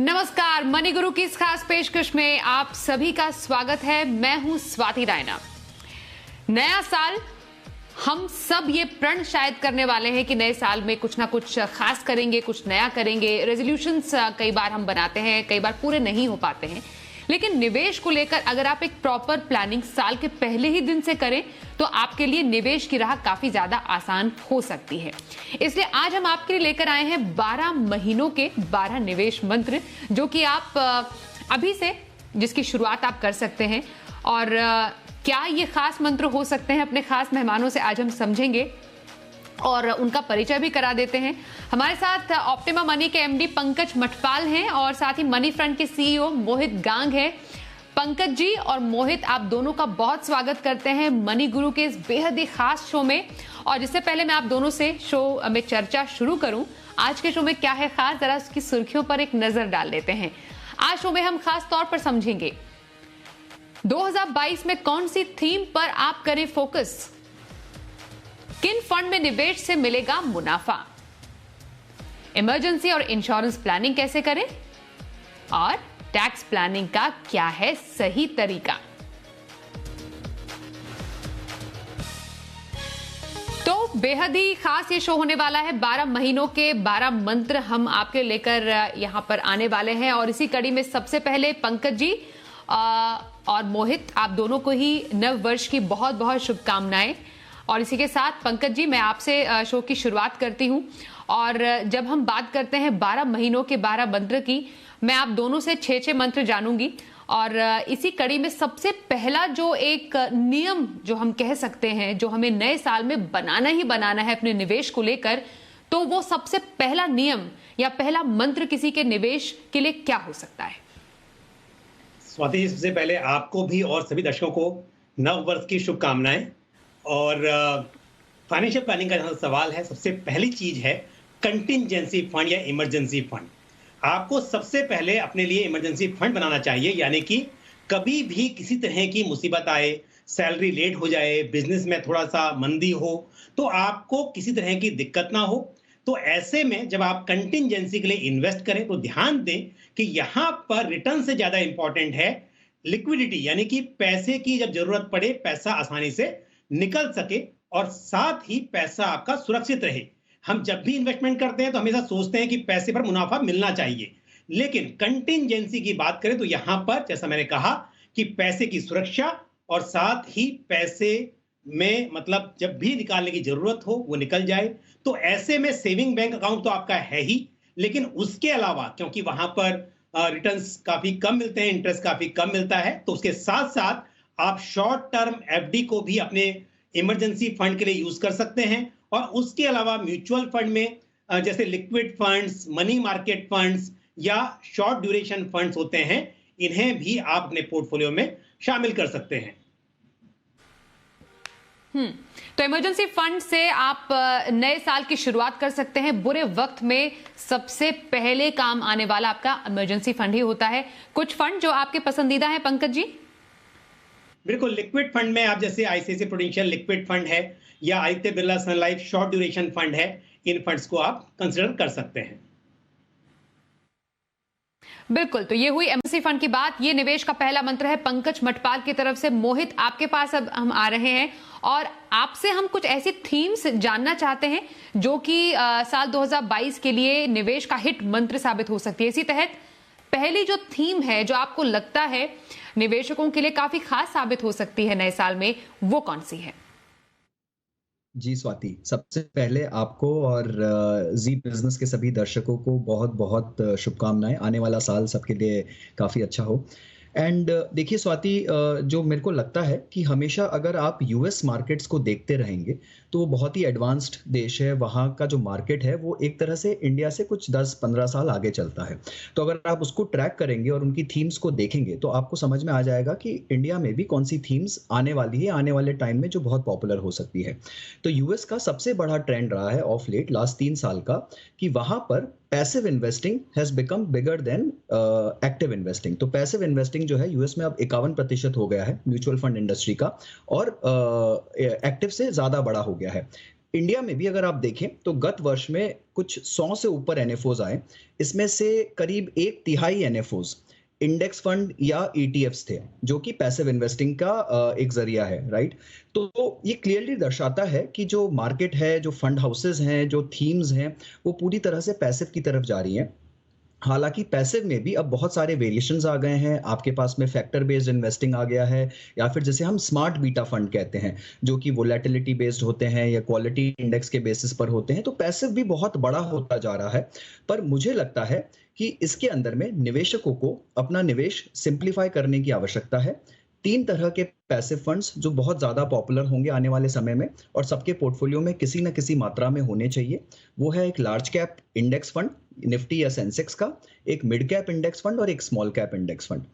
नमस्कार, मनी गुरु की इस खास पेशकश में आप सभी का स्वागत है। मैं हूं स्वाति रायना। नया साल, हम सब ये प्रण शायद करने वाले हैं कि नए साल में कुछ ना कुछ खास करेंगे, कुछ नया करेंगे। रेजोल्यूशंस कई बार हम बनाते हैं, कई बार पूरे नहीं हो पाते हैं, लेकिन निवेश को लेकर अगर आप एक प्रॉपर प्लानिंग साल के पहले ही दिन से करें तो आपके लिए निवेश की राह काफी ज्यादा आसान हो सकती है। इसलिए आज हम आपके लिए लेकर आए हैं 12 महीनों के 12 निवेश मंत्र, जो कि आप अभी से जिसकी शुरुआत आप कर सकते हैं। और क्या ये खास मंत्र हो सकते हैं, अपने खास मेहमानों से आज हम समझेंगे और उनका परिचय भी करा देते हैं। हमारे साथ ऑप्टिमा मनी के एमडी पंकज मठपाल हैं और साथ ही मनी फ्रंट के सीईओ मोहित गांग हैं। पंकज जी और मोहित, आप दोनों का बहुत स्वागत करते हैं मनी गुरु के इस बेहद ही खास शो में। और जिससे पहले मैं आप दोनों से शो में चर्चा शुरू करूं, आज के शो में क्या है खास, जरा उसकी सुर्खियों पर एक नजर डाल लेते हैं। आज शो में हम खास तौर पर समझेंगे 2022 में कौन सी थीम पर आप करें फोकस, किन फंड में निवेश से मिलेगा मुनाफा, इमरजेंसी और इंश्योरेंस प्लानिंग कैसे करें, और टैक्स प्लानिंग का क्या है सही तरीका। तो बेहद ही खास ये शो होने वाला है। 12 महीनों के 12 मंत्र हम आपके लेकर यहां पर आने वाले हैं। और इसी कड़ी में सबसे पहले पंकज जी और मोहित, आप दोनों को ही नव वर्ष की बहुत बहुत शुभकामनाएं। और इसी के साथ पंकज जी, मैं आपसे शो की शुरुआत करती हूं। और जब हम बात करते हैं 12 महीनों के 12 मंत्र की, मैं आप दोनों से 6 मंत्र जानूंगी। और इसी कड़ी में सबसे पहला जो एक नियम जो हम कह सकते हैं, जो हमें नए साल में बनाना ही बनाना है अपने निवेश को लेकर, तो वो सबसे पहला नियम या पहला मंत्र किसी के निवेश के लिए क्या हो सकता है? स्वाति, सबसे पहले आपको भी और सभी दर्शकों को नव वर्ष की शुभकामनाएं। और फाइनेंशियल प्लानिंग का जहां सवाल है, सबसे पहली चीज है कंटिंजेंसी फंड या इमरजेंसी फंड। आपको सबसे पहले अपने लिए इमरजेंसी फंड बनाना चाहिए, यानी कि कभी भी किसी तरह की मुसीबत आए, सैलरी लेट हो जाए, बिजनेस में थोड़ा सा मंदी हो, तो आपको किसी तरह की दिक्कत ना हो। तो ऐसे में जब आप कंटिंजेंसी के लिए इन्वेस्ट करें तो ध्यान दें कि यहां पर रिटर्न से ज्यादा इंपॉर्टेंट है लिक्विडिटी, यानी कि पैसे की जब जरूरत पड़े पैसा आसानी से निकल सके और साथ ही पैसा आपका सुरक्षित रहे। हम जब भी इन्वेस्टमेंट करते हैं तो हमेशा सोचते हैं कि पैसे पर मुनाफा मिलना चाहिए, लेकिन कंटिंजेंसी की बात करें तो यहां पर जैसा मैंने कहा कि पैसे की सुरक्षा और साथ ही पैसे में मतलब जब भी निकालने की जरूरत हो वो निकल जाए। तो ऐसे में सेविंग बैंक अकाउंट तो आपका है ही, लेकिन उसके अलावा क्योंकि वहां पर रिटर्न्स काफी कम मिलते हैं, इंटरेस्ट काफी कम मिलता है, तो उसके साथ साथ आप शॉर्ट टर्म एफडी को भी अपने इमरजेंसी फंड के लिए यूज कर सकते हैं। और उसके अलावा म्यूचुअल फंड में जैसे liquid funds, money market funds या शॉर्ट ड्यूरेशन फंड्स होते हैं, इन्हें भी आप अपने पोर्टफोलियो में शामिल कर सकते हैं। तो इमरजेंसी फंड से आप नए साल की शुरुआत कर सकते हैं। बुरे वक्त में सबसे पहले काम आने वाला आपका इमरजेंसी फंड ही होता है। कुछ फंड जो आपके पसंदीदा हैं पंकज जी? बिल्कुल, लिक्विड फंड में आप जैसे आईसीआईसीआई प्रूडेंशियल लिक्विड फंड है या आदित्य बिरला सन लाइफ शॉर्ट ड्यूरेशन फंड है, इन फंड्स को आप कंसिडर कर सकते हैं। बिल्कुल, तो ये हुई इमरजेंसी फंड की बात। ये निवेश का पहला मंत्र है पंकज मठपाल की तरफ से। मोहित, आपके पास अब हम आ रहे हैं और आपसे हम कुछ ऐसी थीम्स जानना चाहते हैं जो कि साल 2022 के लिए निवेश का हिट मंत्र साबित हो सकती है। इसी तहत पहली जो थीम है जो आपको लगता है निवेशकों के लिए काफी खास साबित हो सकती है नए साल में, वो कौन सी है? जी स्वाति, सबसे पहले आपको और जी बिजनेस के सभी दर्शकों को बहुत बहुत शुभकामनाएं। आने वाला साल सबके लिए काफ़ी अच्छा हो। एंड देखिए स्वाति, जो मेरे को लगता है कि हमेशा अगर आप यूएस मार्केट्स को देखते रहेंगे तो वो बहुत ही एडवांस्ड देश है। वहाँ का जो मार्केट है वो एक तरह से इंडिया से कुछ 10-15 साल आगे चलता है। तो अगर आप उसको ट्रैक करेंगे और उनकी थीम्स को देखेंगे तो आपको समझ में आ जाएगा कि इंडिया में भी कौन सी थीम्स आने वाली है आने वाले टाइम में जो बहुत पॉपुलर हो सकती है। तो यूएस का सबसे बड़ा ट्रेंड रहा है ऑफ लेट लास्ट 3 साल का कि वहाँ पर passive investing has become bigger than active investing. तो पैसिव इन्वेस्टिंग जो है यूएस में अब 51% हो गया है म्यूचुअल फंड इंडस्ट्री का, और एक्टिव से ज्यादा बड़ा हो गया है। इंडिया में भी अगर आप देखें तो गत वर्ष में कुछ 100 से ऊपर एनएफओज आए। इसमें से करीब 1/3 एनएफओज इंडेक्स फंड या ईटीएफ्स थे, जो कि पैसिव इन्वेस्टिंग का एक जरिया है, राइट। तो ये क्लियरली दर्शाता है कि जो मार्केट है, जो फंड हाउसेज हैं, जो थीम्स हैं, वो पूरी तरह से पैसिव की तरफ जा रही हैं। हालांकि पैसिव में भी अब बहुत सारे वेरिएशंस आ गए हैं। आपके पास में फैक्टर बेस्ड इन्वेस्टिंग आ गया है, या फिर जैसे हम स्मार्ट बीटा फंड कहते हैं, जो कि वोलेटिलिटी बेस्ड होते हैं या क्वालिटी इंडेक्स के बेसिस पर होते हैं। तो पैसिव भी बहुत बड़ा होता जा रहा है। पर मुझे लगता है कि इसके अंदर में निवेशकों को अपना निवेश सिंप्लीफाई करने की आवश्यकता है। 3 तरह के पैसिव फंड्स जो बहुत ज्यादा पॉपुलर होंगे आने वाले समय में और सबके पोर्टफोलियो में किसी न किसी मात्रा में होने चाहिए। वो है एक large cap index fund, Nifty या सेंसेक्स का, एक मिड कैप इंडेक्स फंड और एक small cap index fund.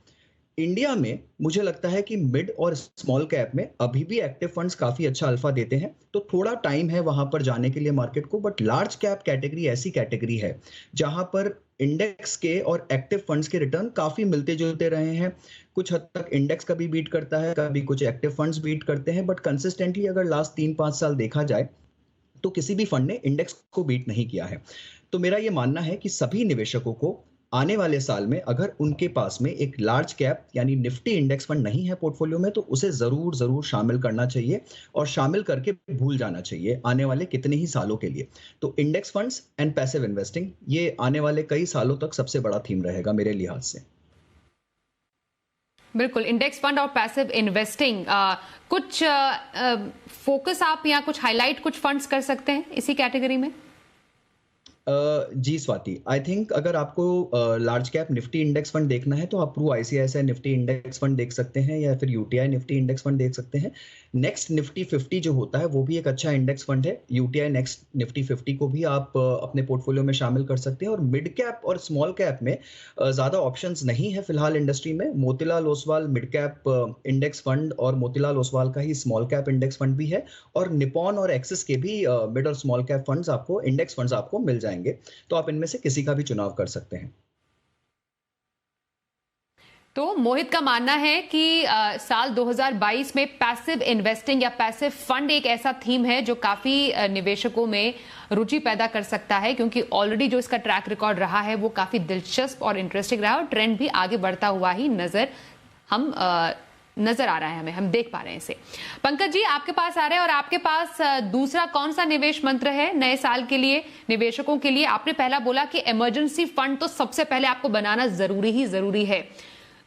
India में मुझे लगता है कि मिड और स्मॉल कैप में अभी भी एक्टिव फंड्स काफी अच्छा अल्फा देते हैं, तो थोड़ा टाइम है वहां पर जाने के लिए मार्केट को। बट लार्ज कैप कैटेगरी ऐसी कैटेगरी है जहां पर इंडेक्स के और एक्टिव फंड्स के रिटर्न काफी मिलते जुलते रहे हैं। कुछ हद तक इंडेक्स कभी बीट करता है, कभी कुछ एक्टिव फंड्स बीट करते हैं, बट कंसिस्टेंटली अगर लास्ट 3-5 साल देखा जाए तो किसी भी फंड ने इंडेक्स को बीट नहीं किया है। तो मेरा ये मानना है कि सभी निवेशकों को आने वाले साल में अगर उनके पास में एक लार्ज कैप यानी निफ्टी इंडेक्स फंड नहीं है पोर्टफोलियो में, तो उसे जरूर शामिल करना चाहिए और शामिल करके भूल जाना चाहिए आने वाले कितने ही सालों के लिए। तो index funds and passive investing ये आने वाले कई सालों तक सबसे बड़ा थीम रहेगा मेरे लिहाज से। बिल्कुल, इंडेक्स फंड और पैसिव इन्वेस्टिंग, कुछ फोकस आप या कुछ हाईलाइट कुछ फंड्स कर सकते हैं इसी कैटेगरी में? जी स्वाति, आई थिंक अगर आपको large cap Nifty index fund देखना है तो आप Pru ICICI Nifty index fund देख सकते हैं, या फिर यूटीआई निफ्टी इंडेक्स फंड देख सकते हैं। नेक्स्ट निफ्टी 50 जो होता है वो भी एक अच्छा इंडेक्स फंड है। यूटीआई नेक्स्ट निफ्टी 50 को भी आप अपने पोर्टफोलियो में शामिल कर सकते हैं। और मिड कैप और स्मॉल कैप में ज्यादा ऑप्शंस नहीं है फिलहाल इंडस्ट्री में। Motilal Oswal mid cap index fund और मोतीलाल ओसवाल का ही स्मॉल कैप इंडेक्स फंड भी है, और निपॉन और एक्सिस के भी मिड और स्मॉल कैप फंड्स आपको, इंडेक्स फंड्स आपको मिल जाएंगे। तो आप इनमें से किसी का भी चुनाव कर सकते हैं। तो मोहित का मानना है कि साल 2022 में पैसिव इन्वेस्टिंग या पैसिव फंड एक ऐसा थीम है जो काफी निवेशकों में रुचि पैदा कर सकता है, क्योंकि ऑलरेडी जो इसका ट्रैक रिकॉर्ड रहा है वो काफी दिलचस्प और इंटरेस्टिंग रहा, और ट्रेंड भी आगे बढ़ता हुआ ही नजर आ रहा है, हम देख पा रहे हैं इसे। पंकज जी आपके पास आ रहे हैं, और आपके पास दूसरा कौन सा निवेश मंत्र है नए साल के लिए निवेशकों के लिए? आपने पहला बोला कि इमरजेंसी फंड तो सबसे पहले आपको बनाना जरूरी है।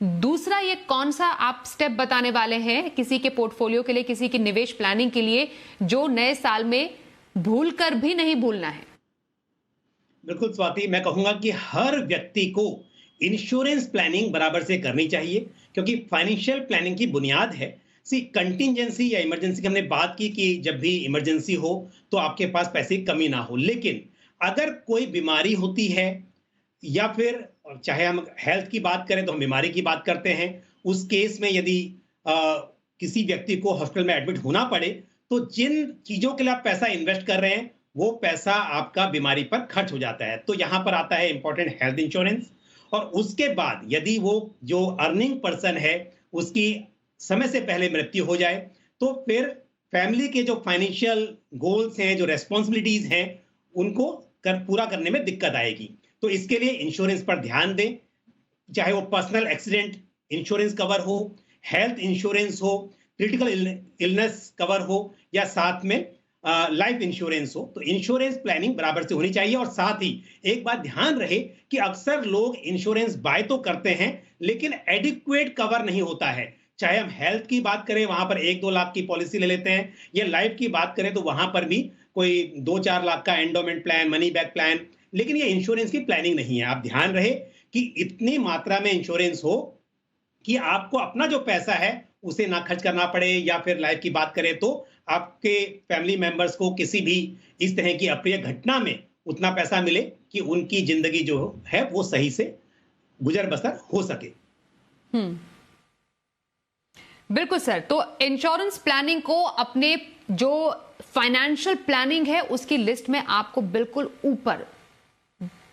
दूसरा ये कौन सा आप स्टेप बताने वाले हैं किसी के पोर्टफोलियो के लिए, किसी की निवेश प्लानिंग के लिए, जो नए साल में भूल कर भी नहीं भूलना है? बिल्कुल स्वाति, मैं कहूंगा कि हर व्यक्ति को इंश्योरेंस प्लानिंग बराबर से करनी चाहिए, क्योंकि फाइनेंशियल प्लानिंग की बुनियाद है। कंटिंजेंसी या इमरजेंसी की हमने बात की कि जब भी इमरजेंसी हो तो आपके पास पैसे की कमी ना हो, लेकिन अगर कोई बीमारी होती है या फिर चाहे हम हेल्थ की बात करें तो हम बीमारी की बात करते हैं, उस केस में यदि किसी व्यक्ति को हॉस्पिटल में एडमिट होना पड़े तो जिन चीजों के लिए आप पैसा इन्वेस्ट कर रहे हैं वो पैसा आपका बीमारी पर खर्च हो जाता है। तो यहां पर आता है इंपॉर्टेंट हेल्थ इंश्योरेंस। और उसके बाद यदि वो जो अर्निंग पर्सन है उसकी समय से पहले मृत्यु हो जाए तो फिर फैमिली के जो फाइनेंशियल गोल्स हैं, जो रेस्पॉन्सिबिलिटीज हैं, उनको पूरा करने में दिक्कत आएगी। तो इसके लिए इंश्योरेंस पर ध्यान दें, चाहे वो पर्सनल एक्सीडेंट इंश्योरेंस कवर हो, हेल्थ इंश्योरेंस हो, क्रिटिकल इलनेस कवर हो, या साथ में लाइफ इंश्योरेंस हो। तो इंश्योरेंस प्लानिंग बराबर से होनी चाहिए। और साथ ही एक बात ध्यान रहे कि अक्सर लोग इंश्योरेंस बाय तो करते हैं लेकिन एडिक्वेट कवर नहीं होता है। चाहे हम हेल्थ की बात करें, वहां पर 1-2 लाख की पॉलिसी ले लेते हैं, या लाइफ की बात करें तो वहां पर भी कोई 2-4 लाख का endowment plan, money back plan, लेकिन ये इंश्योरेंस की प्लानिंग नहीं है। आप ध्यान रहे कि इतनी मात्रा में इंश्योरेंस हो कि आपको अपना जो पैसा है उसे ना खर्च करना पड़े, या फिर लाइफ की बात करें तो आपके फैमिली मेंबर्स को किसी भी इस तरह की अप्रिय घटना में उतना पैसा मिले कि उनकी जिंदगी जो है वो सही से गुजर बसर हो सके। बिल्कुल सर, तो इंश्योरेंस प्लानिंग को अपने जो फाइनेंशियल प्लानिंग है उसकी लिस्ट में आपको बिल्कुल ऊपर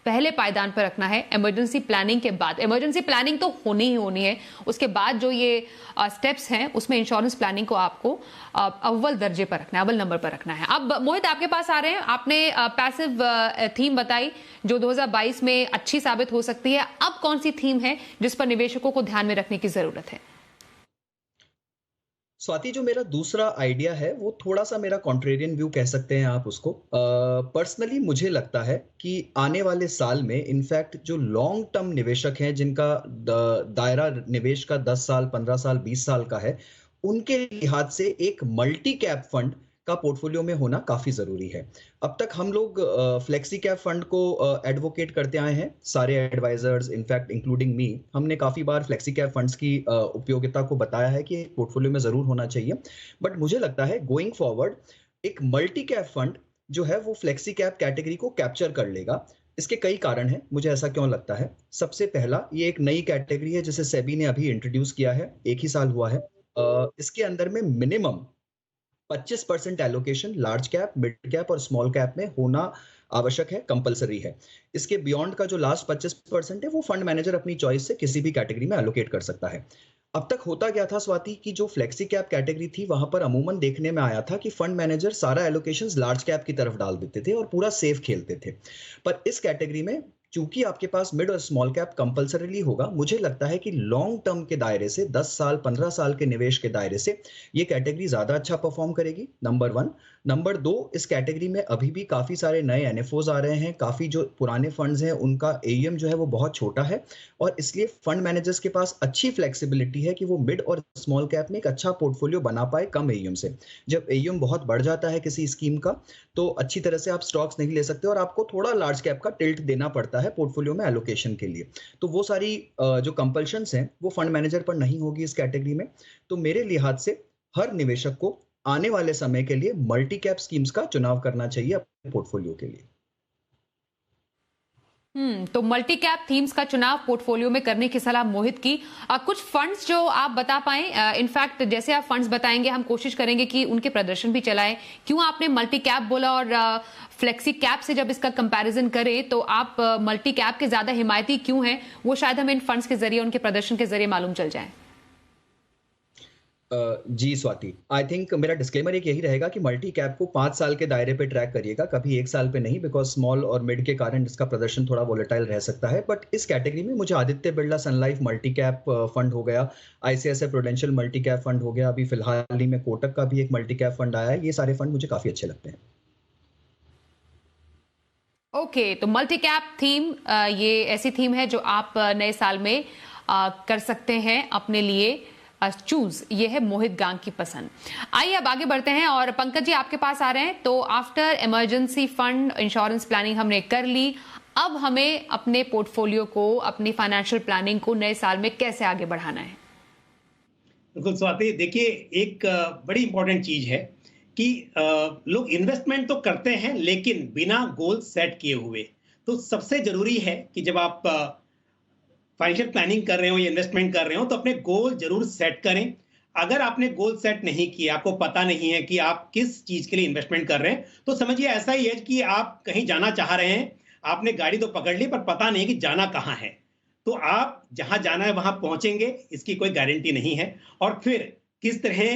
पहले पायदान पर रखना है इमरजेंसी प्लानिंग के बाद? इमरजेंसी प्लानिंग तो होनी ही होनी है, उसके बाद जो ये स्टेप्स हैं उसमें इंश्योरेंस प्लानिंग को आपको अव्वल दर्जे पर रखना है, अव्वल नंबर पर रखना है। अब मोहित आपके पास आ रहे हैं, आपने पैसिव थीम बताई जो 2022 में अच्छी साबित हो सकती है। अब कौन सी थीम है जिस पर निवेशकों को ध्यान में रखने की जरूरत है? स्वाति, जो मेरा दूसरा आइडिया है वो थोड़ा सा मेरा कॉन्ट्रेरियन व्यू कह सकते हैं आप उसको। पर्सनली मुझे लगता है कि आने वाले साल में इनफैक्ट जो लॉन्ग टर्म निवेशक हैं जिनका दायरा निवेश का 10 साल 15 साल 20 साल का है, उनके लिहाज से एक मल्टी कैप फंड का पोर्टफोलियो में होना काफी जरूरी है। अब तक हम लोग फ्लेक्सी कैप फंड को एडवोकेट करते आए हैं, सारे एडवाइजर्स इनफैक्ट इंक्लूडिंग मी, हमने काफी बार फ्लेक्सी कैप फंड्स की उपयोगिता को बताया है कि पोर्टफोलियो में जरूर होना चाहिए। बट मुझे लगता है गोइंग फॉरवर्ड एक मल्टी कैप फंड जो है वो फ्लेक्सी कैप कैटेगरी को कैप्चर कर लेगा। इसके कई कारण हैं, मुझे ऐसा क्यों लगता है। सबसे पहला, ये एक नई कैटेगरी है जिसे सेबी ने अभी इंट्रोड्यूस किया है, एक ही साल हुआ है। इसके अंदर में minimum 25% allocation large cap, mid cap और स्मॉल कैप में होना आवश्यक है, कंपलसरी है। इसके बियॉन्ड का जो लास्ट 25% है वो फंड मैनेजर अपनी चॉइस से किसी भी कैटेगरी में एलोकेट कर सकता है। अब तक होता क्या था स्वाति कि जो फ्लेक्सी कैप कैटेगरी थी वहां पर अमूमन देखने में आया था कि फंड मैनेजर सारा एलोकेशंस लार्ज कैप की तरफ डाल देते थे और पूरा सेफ खेलते थे। पर इस कैटेगरी में चूंकि आपके पास मिड और स्मॉल कैप कंपलसरीली होगा, मुझे लगता है कि लॉन्ग टर्म के दायरे से 10 साल 15 साल के निवेश के दायरे से ये कैटेगरी ज्यादा अच्छा परफॉर्म करेगी, नंबर 1। नंबर 2, इस कैटेगरी में अभी भी काफी सारे नए एनएफओज आ रहे हैं, काफी जो पुराने फंड्स हैं उनका एयूएम जो है वो बहुत छोटा है और इसलिए फंड मैनेजर्स के पास अच्छी फ्लेक्सिबिलिटी है कि वो मिड और स्मॉल कैप में एक अच्छा पोर्टफोलियो बना पाए कम एयूएम से। जब एयूएम बहुत बढ़ जाता है किसी स्कीम का तो अच्छी तरह से आप स्टॉक्स नहीं ले सकते और आपको थोड़ा लार्ज कैप का टिल्ट देना पड़ता है पोर्टफोलियो में एलोकेशन के लिए। तो वो सारी जो कंपल्शंस हैं वो फंड मैनेजर पर नहीं होगी इस कैटेगरी में। तो मेरे लिहाज से हर निवेशक को आने वाले समय के लिए मल्टी कैप स्कीम्स का चुनाव करना चाहिए अपने पोर्टफोलियो के लिए। तो मल्टी कैप थीम्स का चुनाव पोर्टफोलियो में करने की सलाह मोहित की। कुछ फंड्स जो आप बता पाएं, इनफैक्ट जैसे आप फंड्स बताएंगे हम कोशिश करेंगे कि उनके प्रदर्शन भी चलाएं। क्यों आपने मल्टी कैप बोला और फ्लेक्सी कैप से जब इसका कंपैरिजन करें तो आप मल्टी कैप के ज्यादा हिमायती क्यों हैं, वो शायद हमें इन फंड्स के जरिए उनके प्रदर्शन के जरिए मालूम चल जाए। जी स्वाति, आई थिंक मेरा डिस्क्लेमर एक यही रहेगा कि मल्टी कैप को 5 साल के दायरे पे ट्रैक करिएगा, कभी 1 साल पे नहीं, बिकॉज स्मॉल और मिड के कारण इसका प्रदर्शन थोड़ा वोलेटाइल रह सकता है। बट इस कैटेगरी में मुझे आदित्य बिरला सन लाइफ मल्टी कैप फंड हो गया, ICICI prudential multi cap fund हो गया, अभी फिलहाल ही में कोटक का भी एक मल्टी कैप फंड आया है, ये सारे फंड मुझे काफी अच्छे लगते हैं। ओके, तो मल्टी कैप थीम ये ऐसी थीम है जो आप नए साल में कर सकते हैं अपने लिए चूज। ये है मोहित गांग की पसंद। आइए अब आगे बढ़ते हैं और पंकज जी आपके पास आ रहे हैं। तो after emergency fund insurance planning हमने कर ली, अब हमें अपने पोर्टफोलियो को, अपनी फाइनेंशियल प्लानिंग को नए साल में कैसे आगे बढ़ाना है? बिल्कुल स्वाति, देखिए एक बड़ी इंपॉर्टेंट चीज है कि लोग इन्वेस्टमेंट तो करते हैं लेकिन बिना गोल सेट किए हुए। तो सबसे जरूरी है कि जब आप फाइनेंशियल प्लानिंग कर रहे हो या इन्वेस्टमेंट कर रहे हो तो अपने गोल जरूर सेट करें। अगर आपने गोल सेट नहीं किया, आपको पता नहीं है कि आप किस चीज के लिए इन्वेस्टमेंट कर रहे हैं, तो समझिए ऐसा ही है कि आप कहीं जाना चाह रहे हैं, आपने गाड़ी तो पकड़ ली पर पता नहीं कि जाना कहाँ है। तो आप जहां जाना है वहां पहुंचेंगे, इसकी कोई गारंटी नहीं है। और फिर किस तरह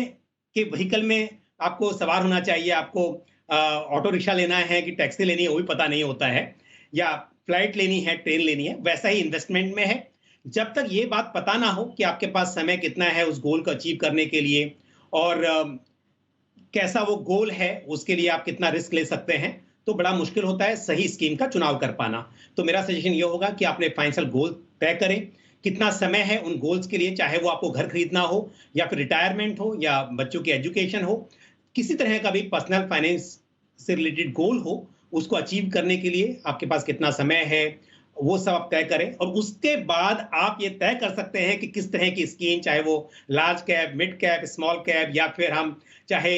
के व्हीकल में आपको सवार होना चाहिए, आपको ऑटो रिक्शा लेना है कि टैक्सी लेनी है वो भी पता नहीं होता है, या फ्लाइट लेनी है, ट्रेन लेनी है। वैसा ही इन्वेस्टमेंट में है, जब तक ये बात पता ना हो कि आपके पास समय कितना है उस गोल को अचीव करने के लिए और कैसा वो गोल है, उसके लिए आप कितना रिस्क ले सकते हैं, तो बड़ा मुश्किल होता है सही स्कीम का चुनाव कर पाना। तो मेरा सजेशन ये होगा कि आपने फाइनेंशियल गोल तय करें, कितना समय है उन गोल्स के लिए, चाहे वो आपको घर खरीदना हो या फिर रिटायरमेंट हो या बच्चों की एजुकेशन हो, किसी तरह का भी पर्सनल फाइनेंस से रिलेटेड गोल हो, उसको अचीव करने के लिए आपके पास कितना समय है वो सब आप तय करें। और उसके बाद आप ये तय कर सकते हैं कि किस तरह की स्कीम, चाहे वो large cap, mid cap, small cap, या फिर हम चाहे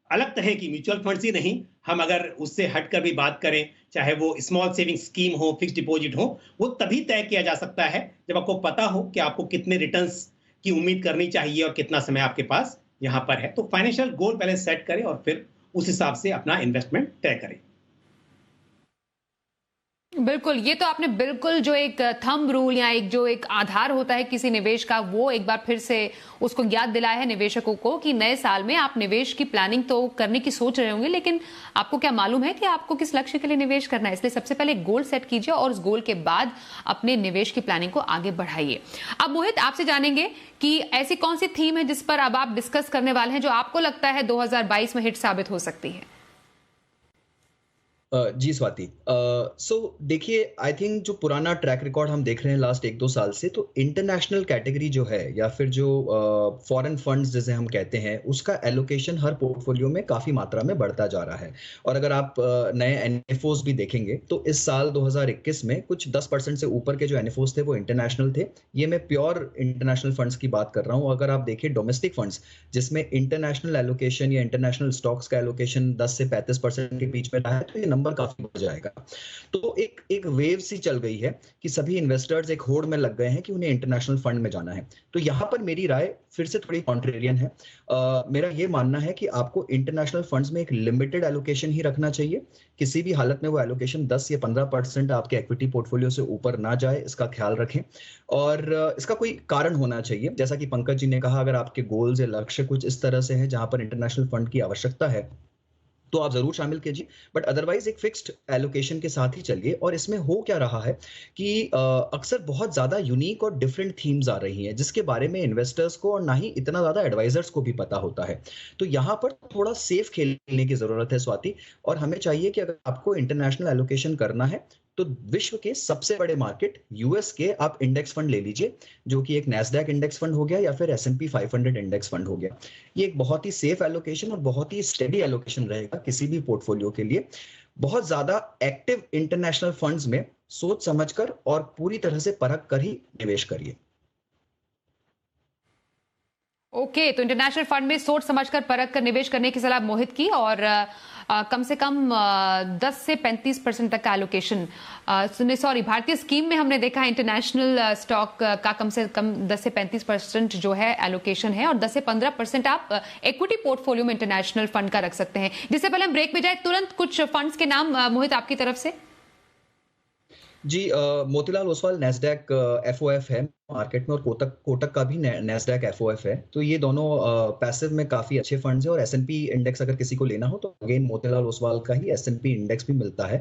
अलग तरह की म्यूचुअल फंड्स ही नहीं, हम अगर उससे हटकर भी बात करें, चाहे वो स्मॉल सेविंग स्कीम हो, फिक्स डिपॉजिट हो, वो तभी तय किया जा सकता है जब आपको पता हो कि आपको कितने रिटर्न्स की उम्मीद करनी चाहिए और कितना समय आपके पास यहाँ पर है। तो फाइनेंशियल गोल पहले सेट करें और फिर उस हिसाब से अपना इन्वेस्टमेंट तय करें। बिल्कुल, ये तो आपने बिल्कुल जो एक थंब रूल या एक जो एक आधार होता है किसी निवेश का, वो एक बार फिर से उसको याद दिलाया है निवेशकों को कि नए साल में आप निवेश की प्लानिंग तो करने की सोच रहे होंगे, लेकिन आपको क्या मालूम है कि आपको किस लक्ष्य के लिए निवेश करना है। इसलिए सबसे पहले गोल सेट कीजिए और उस गोल के बाद अपने निवेश की प्लानिंग को आगे बढ़ाइए। अब मोहित, आपसे जानेंगे कि ऐसी कौन सी थीम है जिस पर अब आप डिस्कस करने वाले हैं जो आपको लगता है 2022 में हिट साबित हो सकती है। जी स्वाति, सो देखिए, आई थिंक जो पुराना ट्रैक रिकॉर्ड हम देख रहे हैं लास्ट 1-2 साल से, तो इंटरनेशनल कैटेगरी जो है या फिर जो फॉरेन फंड्स जिसे हम कहते हैं, उसका एलोकेशन हर पोर्टफोलियो में काफी मात्रा में बढ़ता जा रहा है। और अगर आप नए एनएफओस भी देखेंगे तो इस साल 2021 में कुछ 10% से ऊपर के जो एनएफओस थे वो इंटरनेशनल थे। ये मैं प्योर इंटरनेशनल फंड्स की बात कर रहा हूँ। अगर आप देखिए डोमेस्टिक फंड्स जिसमें इंटरनेशनल एलोकेशन या इंटरनेशनल स्टॉक्स का एलोकेशन 10 से 35% के बीच में रहा है, तो ये नंबर काफी बढ़ जाएगा। तो एक वेव सी चल गई है कि सभी इन्वेस्टर्स एक होड़ में लग गए हैं कि उन्हें इंटरनेशनल फंड में जाना है। तो यहां पर मेरी राय फिर से थोड़ी कॉन्ट्रेरियन है। मेरा ये मानना है कि आपको इंटरनेशनल फंड्स में एक लिमिटेड एलोकेशन ही रखना चाहिए। किसी भी हालत में वो एलोकेशन 10 या 15% आपके इक्विटी पोर्टफोलियो से ऊपर ना जाए, इसका ख्याल रखें। और इसका कोई कारण होना चाहिए, जैसा कि पंकज जी ने कहा, अगर आपके गोल्स या लक्ष्य कुछ इस तरह से है जहां पर इंटरनेशनल फंड की आवश्यकता है तो आप जरूर शामिल कीजिए, बट अदरवाइज एक फिक्स्ड एलोकेशन के साथ ही चलिए। और इसमें हो क्या रहा है कि अक्सर बहुत ज्यादा यूनिक और डिफरेंट थीम्स आ रही हैं जिसके बारे में इन्वेस्टर्स को और ना ही इतना ज्यादा एडवाइजर्स को भी पता होता है। तो यहाँ पर थोड़ा सेफ खेलने की जरूरत है स्वाति। और हमें चाहिए कि अगर आपको इंटरनेशनल एलोकेशन करना है तो विश्व के सबसे बड़े मार्केट यूएस के आप इंडेक्स फंड ले लीजिए, जो कि एक नैस्डैक इंडेक्स फंड हो गया या फिर S&P 500 इंडेक्स फंड हो गया। ये एक बहुत ही सेफ एलोकेशन और बहुत ही स्टेडी एलोकेशन रहेगा किसी भी पोर्टफोलियो के लिए। बहुत ज्यादा एक्टिव इंटरनेशनल फंड्स में सोच समझकर और पूरी तरह से परख कर ही निवेश करिए। ओके, तो इंटरनेशनल फंड में सोच समझकर परख कर निवेश करने की सलाह मोहित की, और कम से कम 10 से 35% तक का एलोकेशन, सॉरी, भारतीय स्कीम में हमने देखा इंटरनेशनल स्टॉक का कम से कम 10 से 35% जो है एलोकेशन है, और 10 से 15% आप इक्विटी पोर्टफोलियो में इंटरनेशनल फंड का रख सकते हैं। जिससे पहले हम ब्रेक में जाए, तुरंत कुछ फंड्स के नाम मोहित आपकी तरफ से। जी, मोतीलाल ओसवाल नैस्डैक एफओएफ है मार्केट में, और कोटक का भी नैस्डैक एफओएफ है। तो ये दोनों पैसिव में काफी अच्छे फंड्स हैं। और S&P इंडेक्स अगर किसी को लेना हो तो अगेन मोतीलाल ओसवाल का ही S&P इंडेक्स भी मिलता है।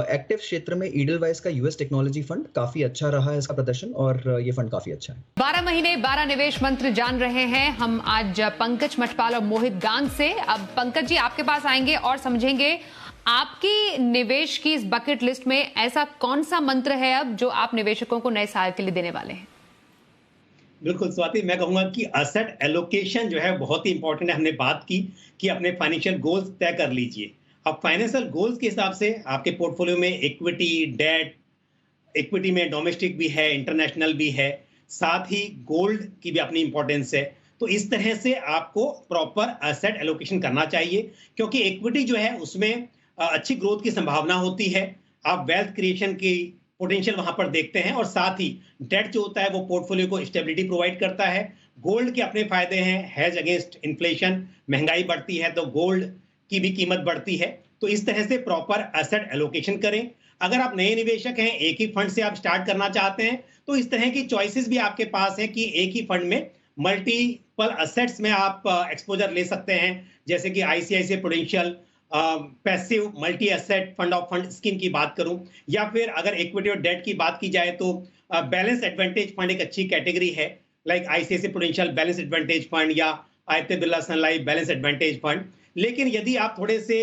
एक्टिव क्षेत्र में ईडलवाइस का यूएस टेक्नोलॉजी फंड काफी अच्छा रहा है इसका प्रदर्शन, और ये फंड काफी अच्छा है। 12 महीने 12 निवेश मंत्र जान रहे हैं हम आज पंकज मठपाल और मोहित गांग से। अब पंकज जी आपके पास आएंगे और समझेंगे आपकी निवेश की इस बकेट लिस्ट में ऐसा कौन सा मंत्र है अब जो आप निवेशकों को नए साल के लिए देने वाले हैं। बिल्कुल स्वाति, मैं कहूंगा कि असेट एलोकेशन जो है बहुत ही इंपॉर्टेंट है। हमने बात की कि अपने फाइनेंशियल गोल्स तय कर लीजिए। अब फाइनेंशियल गोल्स के हिसाब से आपके पोर्टफोलियो में इक्विटी, डेट, इक्विटी में डोमेस्टिक भी है, इंटरनेशनल भी है, साथ ही गोल्ड की भी अपनी इंपॉर्टेंस है। तो इस तरह से आपको प्रॉपर एसेट एलोकेशन करना चाहिए, क्योंकि इक्विटी जो है उसमें अच्छी ग्रोथ की संभावना होती है। आप वेल्थ क्रिएशन की पोटेंशियल वहां पर देखते हैं, और साथ ही डेट जो होता है वो पोर्टफोलियो को स्टेबिलिटी प्रोवाइड करता है। गोल्ड के अपने फायदे हैं, हेज अगेंस्ट इन्फ्लेशन, महंगाई बढ़ती है तो गोल्ड की भी कीमत बढ़ती है। तो इस तरह से प्रॉपर एसेट एलोकेशन करें। अगर आप नए निवेशक हैं, एक ही फंड से आप स्टार्ट करना चाहते हैं, तो इस तरह की चॉइसेस भी आपके पास है कि एक ही फंड में मल्टीपल एसेट्स में आप एक्सपोजर ले सकते हैं। जैसे कि ICICI prudential passive multi asset fund of fund scheme की बात करूं, या फिर अगर इक्विटी और डेट की बात की जाए तो बैलेंस एडवांटेज फंड एक अच्छी कैटेगरी है, like ICICI prudential balance advantage fund या आदित्य बिरला सन लाइफ बैलेंस एडवांटेज फंड। लेकिन यदि आप थोड़े से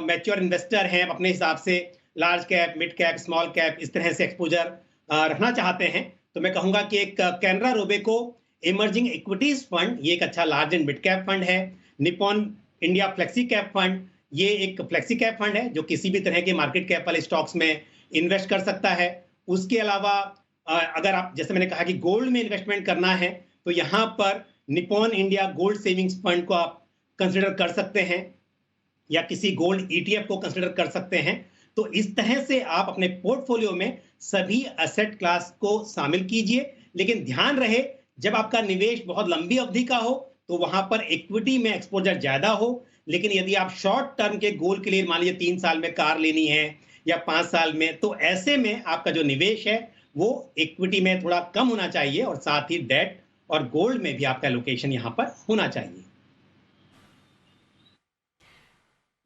मैच्योर इन्वेस्टर हैं, अपने हिसाब से large cap, mid cap, small cap इस तरह से एक्सपोजर रखना चाहते हैं, तो मैं कहूंगा कि एक Canara Robeco emerging equities fund, ये एक अच्छा large and mid cap fund है। Nippon India flexi cap fund, ये एक फ्लेक्सी कैप फंड है जो किसी भी तरह के मार्केट कैप वाले स्टॉक्स में इन्वेस्ट कर सकता है। उसके अलावा अगर आप, जैसे मैंने कहा कि गोल्ड में इन्वेस्टमेंट करना है, तो यहाँ पर Nippon India gold savings fund को आप कंसिडर कर सकते हैं, या किसी गोल्ड ETF को कंसिडर कर सकते हैं। तो इस तरह से आप अपने पोर्टफोलियो में सभी एसेट क्लास को शामिल कीजिए। लेकिन ध्यान रहे, जब आपका निवेश बहुत लंबी अवधि का हो तो वहां पर इक्विटी में एक्सपोजर ज्यादा हो। लेकिन यदि आप शॉर्ट टर्म के गोल के लिए, मान लीजिए 3 साल में कार लेनी है या 5 साल में, तो ऐसे में आपका जो निवेश है वो इक्विटी में थोड़ा कम होना चाहिए और साथ ही डेट और गोल्ड में भी आपका एलोकेशन यहाँ पर होना चाहिए।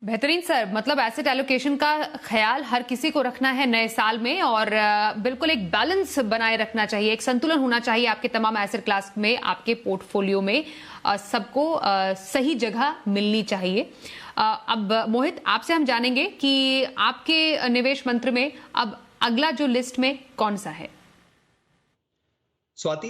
बेहतरीन सर, मतलब एसेट एलोकेशन का ख्याल हर किसी को रखना है नए साल में, और बिल्कुल एक बैलेंस बनाए रखना चाहिए, एक संतुलन होना चाहिए आपके तमाम एसेट क्लास में, आपके पोर्टफोलियो में सबको सही जगह मिलनी चाहिए। अब मोहित, आपसे हम जानेंगे कि आपके निवेश मंत्र में अब अगला जो लिस्ट में कौन सा है? स्वाति,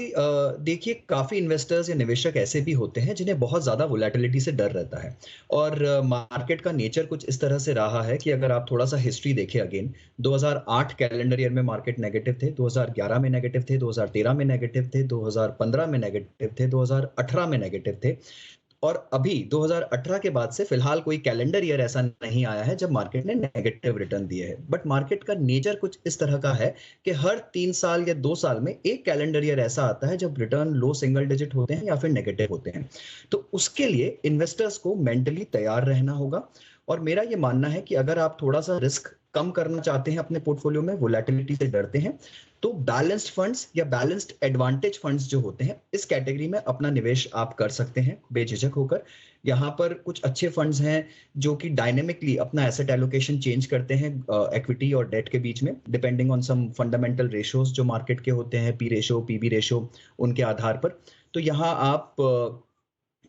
देखिए, काफी इन्वेस्टर्स या निवेशक ऐसे भी होते हैं जिन्हें बहुत ज्यादा वोलेटिलिटी से डर रहता है, और मार्केट का नेचर कुछ इस तरह से रहा है कि अगर आप थोड़ा सा हिस्ट्री देखें अगेन, 2008 कैलेंडर ईयर में मार्केट नेगेटिव थे, 2011 में नेगेटिव थे, 2013 में नेगेटिव थे, 2015 में नेगेटिव थे, 2018 में नेगेटिव थे, और अभी 2018 के बाद से फिलहाल कोई कैलेंडर ईयर ऐसा नहीं आया है जब मार्केट ने नेगेटिव रिटर्न दिए हैं। बट मार्केट का नेचर कुछ इस तरह का है कि हर 3 साल या 2 साल में एक कैलेंडर ईयर ऐसा आता है जब रिटर्न लो सिंगल डिजिट होते हैं या फिर नेगेटिव होते हैं। तो उसके लिए इन्वेस्टर्स को मेंटली तैयार रहना होगा, और मेरा ये मानना है कि अगर आप थोड़ा सा रिस्क कम करना चाहते हैं अपने पोर्टफोलियो में, वोलेटिलिटी से डरते हैं, तो बैलेंस्ड फंड्स या बैलेंस्ड एडवांटेज फंड्स जो होते हैं, इस कैटेगरी में अपना निवेश आप कर सकते हैं बेझिझक होकर। यहाँ पर कुछ अच्छे फंड्स हैं जो कि डायनेमिकली अपना एसेट एलोकेशन चेंज करते हैं इक्विटी और डेट के बीच में, depending on some fundamental ratios जो मार्केट के होते हैं, पी रेशो, पीबी रेशो, उनके आधार पर। तो यहाँ आप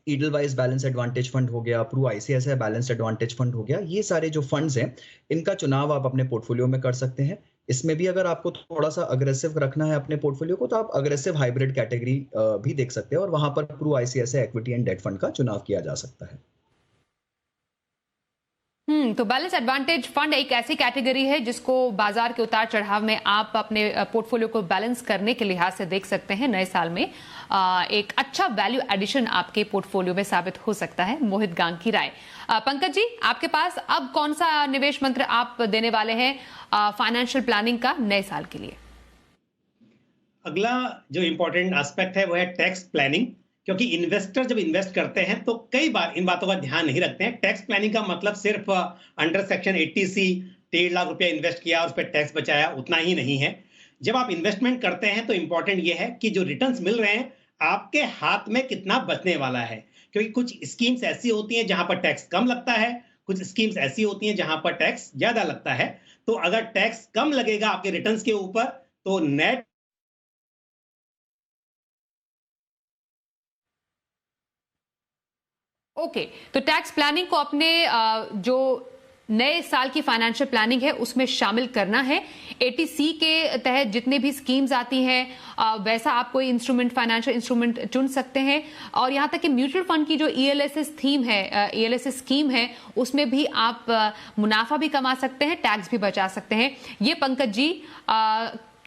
ईडलवाइज बैलेंस एडवांटेज फंड हो गया, Pru ICICI balance advantage fund हो गया, ये सारे जो फंड्स हैं इनका चुनाव आप अपने पोर्टफोलियो में कर सकते हैं। इसमें भी अगर आपको थोड़ा सा अग्रेसिव रखना है अपने पोर्टफोलियो को, तो आप अग्रेसिव हाइब्रिड कैटेगरी भी देख सकते हैं, और वहां पर Pru ICICI equity and debt fund का चुनाव किया जा सकता है। तो बैलेंस एडवांटेज फंड एक ऐसी कैटेगरी है जिसको बाजार के उतार चढ़ाव में आप अपने पोर्टफोलियो को बैलेंस करने के लिहाज से देख सकते हैं। नए साल में एक अच्छा वैल्यू एडिशन आपके पोर्टफोलियो में साबित हो सकता है। मोहित गांग की राय। पंकज जी, आपके पास अब कौन सा निवेश मंत्र आप देने वाले हैं फाइनेंशियल प्लानिंग का नए साल के लिए? अगला जो इंपॉर्टेंट एस्पेक्ट है वो है टैक्स प्लानिंग, क्योंकि इन्वेस्टर जब इन्वेस्ट करते हैं तो कई बार इन बातों का ध्यान नहीं रखते हैं। टैक्स प्लानिंग का मतलब सिर्फ अंडर सेक्शन 80C 1.5 लाख रुपया इन्वेस्ट किया, उस पर टैक्स बचाया, उतना ही नहीं है। जब आप इन्वेस्टमेंट करते हैं तो इंपॉर्टेंट ये है कि जो रिटर्न्स मिल रहे हैं आपके हाथ में कितना बचने वाला है, क्योंकि कुछ स्कीम्स ऐसी होती हैं जहां पर टैक्स कम लगता है, कुछ स्कीम्स ऐसी होती हैं जहां पर टैक्स ज्यादा लगता है। तो अगर टैक्स कम लगेगा आपके रिटर्न्स के ऊपर तो नेट ओके, तो टैक्स प्लानिंग को अपने जो नए साल की फाइनेंशियल प्लानिंग है उसमें शामिल करना है। 80C के तहत जितने भी स्कीम्स आती हैं वैसा आप कोई इंस्ट्रूमेंट, फाइनेंशियल इंस्ट्रूमेंट चुन सकते हैं, और यहां तक कि म्यूचुअल फंड की जो ELSS थीम है, ELSS स्कीम है, उसमें भी आप मुनाफा भी कमा सकते हैं, टैक्स भी बचा सकते हैं। ये पंकज जी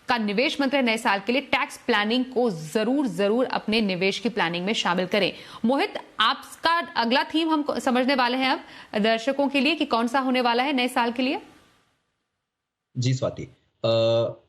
का निवेश मंत्र नए साल के लिए। टैक्स प्लानिंग को जरूर अपने निवेश की प्लानिंग में शामिल करें। मोहित, आपका अगला थीम हम समझने वाले हैं अब दर्शकों के लिए कि कौन सा होने वाला है नए साल के लिए। जी स्वाति,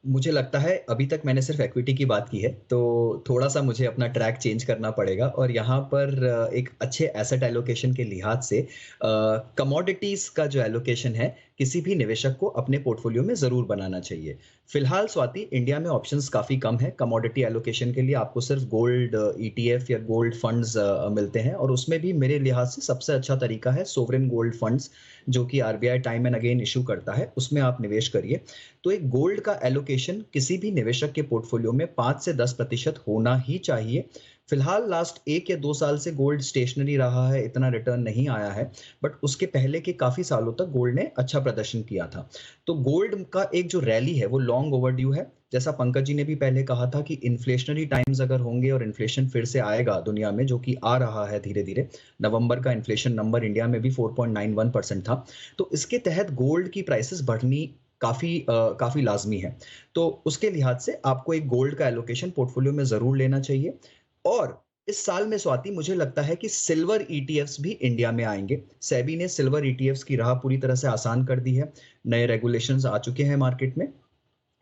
मुझे लगता है अभी तक मैंने सिर्फ इक्विटी की बात की है, तो थोड़ा सा मुझे अपना ट्रैक चेंज करना पड़ेगा, और यहाँ पर एक अच्छे एसेट एलोकेशन के लिहाज से कमोडिटीज का जो एलोकेशन है किसी भी निवेशक को अपने पोर्टफोलियो में जरूर बनाना चाहिए। फिलहाल स्वाति, इंडिया में ऑप्शंस काफी कम है कमोडिटी एलोकेशन के लिए। आपको सिर्फ गोल्ड ETF या गोल्ड फंड्स मिलते हैं, और उसमें भी मेरे लिहाज से सबसे अच्छा तरीका है सोवरेन गोल्ड फंड्स, जो कि RBI time and again issue करता है, उसमें आप निवेश करिए। तो एक गोल्ड का एलोकेशन किसी भी निवेशक के पोर्टफोलियो में 5 से 10% होना ही चाहिए। फिलहाल लास्ट 1 या 2 साल से गोल्ड स्टेशनरी रहा है, इतना रिटर्न नहीं आया है, बट उसके पहले के काफी सालों तक गोल्ड ने अच्छा प्रदर्शन किया था। तो गोल्ड का एक जो रैली है वो लॉन्ग ओवरड्यू है। जैसा पंकज जी ने भी पहले कहा था कि इन्फ्लेशनरी टाइम्स अगर होंगे और इन्फ्लेशन फिर से आएगा दुनिया में, जो कि आ रहा है धीरे धीरे, नवंबर का इन्फ्लेशन नंबर इंडिया में भी 4.91% था, तो इसके तहत गोल्ड की प्राइसेस बढ़नी काफी लाजमी है। तो उसके लिहाज से आपको एक गोल्ड का एलोकेशन पोर्टफोलियो में जरूर लेना चाहिए। और इस साल में स्वाति, मुझे लगता है कि सिल्वर ETFs भी इंडिया में आएंगे। सेबी ने सिल्वर ETFs की राह पूरी तरह से आसान कर दी है, नए रेगुलेशंस आ चुके हैं मार्केट में,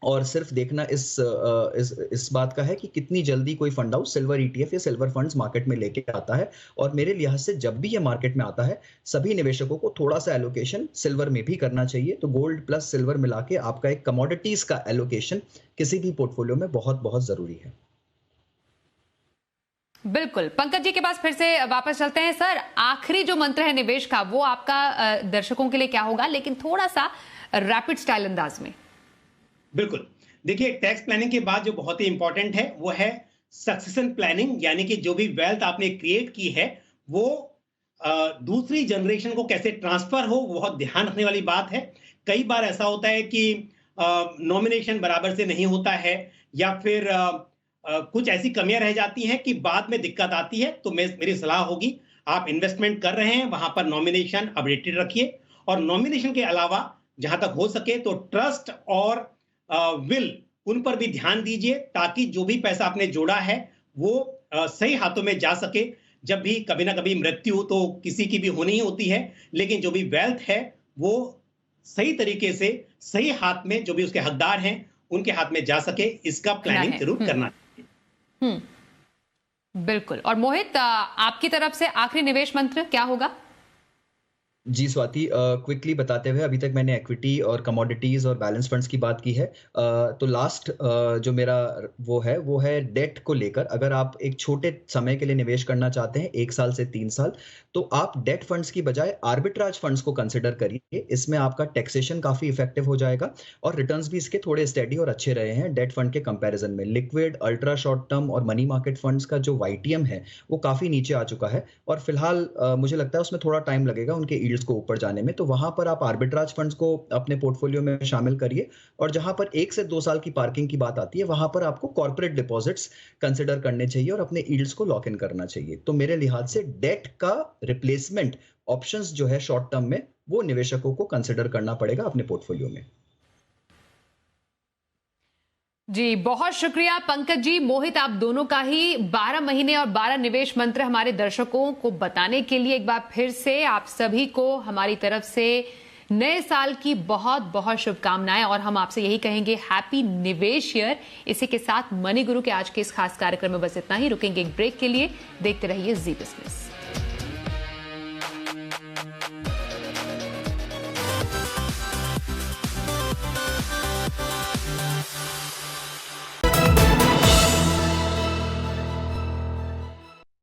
और सिर्फ देखना इस बात का है कि कितनी जल्दी कोई फंड हाउस सिल्वर ईटीएफ या सिल्वर फंड्स मार्केट में लेके आता है। और मेरे लिहाज से जब भी ये मार्केट में आता है, सभी निवेशकों को थोड़ा सा एलोकेशन सिल्वर में भी करना चाहिए। तो गोल्ड प्लस सिल्वर मिला के आपका एक कमोडिटीज का एलोकेशन किसी भी पोर्टफोलियो में बहुत बहुत जरूरी है। बिल्कुल, पंकज जी के पास फिर से वापस चलते हैं। सर, आखिरी जो मंत्र है निवेश का, वो आपका दर्शकों के लिए क्या होगा, लेकिन थोड़ा सा रैपिड स्टाइल अंदाज में। बिल्कुल, देखिए टैक्स प्लानिंग के बाद जो बहुत ही इंपॉर्टेंट है वो है सक्सेशन प्लानिंग, यानी कि जो भी वेल्थ आपने क्रिएट की है वो दूसरी जनरेशन को कैसे ट्रांसफर हो, वो बहुत ध्यान रखने वाली बात है। कई बार ऐसा होता है कि नॉमिनेशन बराबर से नहीं होता है, या फिर कुछ ऐसी कमियां रह जाती हैं कि बाद में दिक्कत आती है। तो मेरी सलाह होगी, आप इन्वेस्टमेंट कर रहे हैं वहां पर नॉमिनेशन अपडेटेड रखिए, और नॉमिनेशन के अलावा जहां तक हो सके तो ट्रस्ट और विल, उन पर भी ध्यान दीजिए, ताकि जो भी पैसा आपने जोड़ा है वो सही हाथों में जा सके। जब भी कभी ना कभी मृत्यु तो किसी की भी होनी ही होती है, लेकिन जो भी वेल्थ है वो सही तरीके से सही हाथ में, जो भी उसके हकदार हैं उनके हाथ में जा सके, इसका प्लानिंग जरूर करना चाहिए। बिल्कुल। और मोहित, आपकी तरफ से आखिरी निवेश मंत्र क्या होगा? जी स्वाति, क्विकली बताते हुए, अभी तक मैंने इक्विटी और कमोडिटीज और बैलेंस फंड्स की बात की है। तो लास्ट जो मेरा वो है डेट को लेकर। अगर आप एक छोटे समय के लिए निवेश करना चाहते हैं, 1 साल से 3 साल, तो आप डेट फंड्स की बजाय आर्बिट्राज फंड्स को कंसिडर करिए। इसमें आपका टैक्सेशन काफी इफेक्टिव हो जाएगा और रिटर्न्स भी इसके थोड़े स्टेडी और अच्छे रहे हैं डेट फंड के कंपैरिजन में। लिक्विड, अल्ट्रा शॉर्ट टर्म और मनी मार्केट फंड्स का जो YTM है वो काफी नीचे आ चुका है, और फिलहाल मुझे लगता है उसमें थोड़ा टाइम लगेगा उनके को ऊपर जाने में। तो वहां पर आप आर्बिट्राज फंड्स को अपने पोर्टफोलियो में शामिल करिए, और जहां पर 1 से 2 साल की पार्किंग की बात आती है, वहां पर आपको कॉर्पोरेट डिपॉजिट्स कंसिडर करने चाहिए और अपने यील्ड्स को लॉक इन करना चाहिए। तो मेरे लिहाज से डेट का रिप्लेसमेंट ऑप्शंस जो है शॉर्ट टर्म में, वो निवेशकों को कंसिडर करना पड़ेगा अपने पोर्टफोलियो में। जी, बहुत शुक्रिया पंकज जी, मोहित, आप दोनों का ही 12 महीने और 12 निवेश मंत्र हमारे दर्शकों को बताने के लिए एक बार फिर से आप सभी को हमारी तरफ से नए साल की बहुत बहुत शुभकामनाएं। और हम आपसे यही कहेंगे, हैप्पी निवेश ईयर। इसी के साथ मनी गुरु के आज के इस खास कार्यक्रम में बस इतना ही। रुकेंगे एक ब्रेक के लिए, देखते रहिए जी बिजनेस।